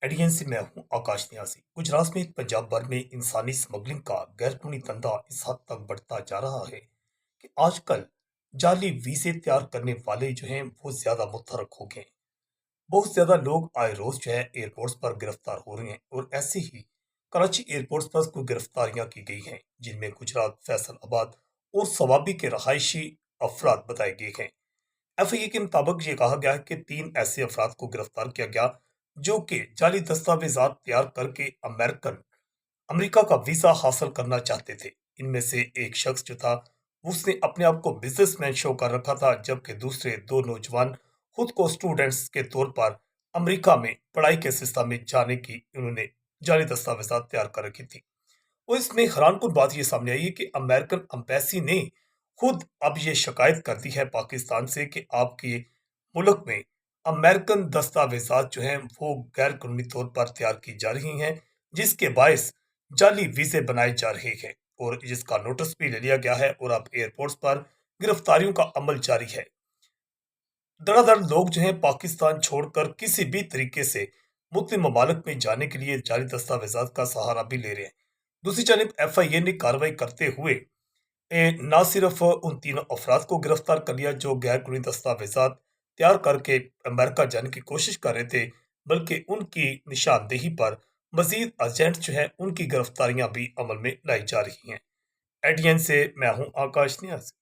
ADN से मैं हूं आकाश न्यासी। गुजरात में पंजाब भर में इंसानी स्मगलिंग का गैरकानूनी धंधा इस हद तक बढ़ता जा रहा है कि आजकल जाली वीजे तैयार करने वाले जो हैं वो ज्यादा मुतहरक हो गए हैं। बहुत ज्यादा लोग आए रोज जो है एयरपोर्ट्स पर गिरफ्तार हो रहे हैं और ऐसे ही कराची एयरपोर्ट्स पर कुछ गिरफ्तारियां की गई हैं जिनमें गुजरात, फैसलाबाद और सवाबी के रहायशी अफराद बताए गए हैं। एफआईए के मुताबिक ये कहा गया है कि 3 ऐसे अफराद को गिरफ्तार किया गया जो कि जाली दस्तावेजात तैयार करके अमेरिका का वीजा हासिल करना चाहते थे। इनमें से एक शख्स जो था उसने अपने आप को बिजनेसमैन शो कर रखा था, जबकि दूसरे 2 नौजवान खुद को स्टूडेंट्स के तौर पर अमेरिका में पढ़ाई के सिलसिले में जाने की उन्होंने जाली दस्तावेजात तैयार कर रखी थी। और इसमें हैरानकुन बात यह सामने आई है कि अमेरिकन एम्बेसी ने खुद अब ये शिकायत कर दी है पाकिस्तान से कि आपके मुल्क में अमेरिकन दस्तावेजात जो हैं वो गैर कानूनी तौर पर तैयार की जा रही हैं, जिसके बायस जाली वीजे बनाए जा रहे हैं और जिसका नोटिस भी ले लिया गया है और अब एयरपोर्ट्स पर गिरफ्तारियों का अमल जारी है। धड़ाधड़ लोग जो हैं पाकिस्तान छोड़कर किसी भी तरीके से मुस्लिम ममालिक में जाने के लिए जाली दस्तावेजात का सहारा भी ले रहे हैं। दूसरी जानब एफआईए ने कार्रवाई करते हुए न सिर्फ उन 3 अफराद को गिरफ्तार कर लिया जो गैर कानूनी दस्तावेजात तैयार करके अमेरिका जाने की कोशिश कर रहे थे, बल्कि उनकी निशानदेही पर मजीद एजेंट जो है उनकी गिरफ्तारियां भी अमल में लाई जा रही हैं। एडीएन से मैं हूं आकाश न्याज।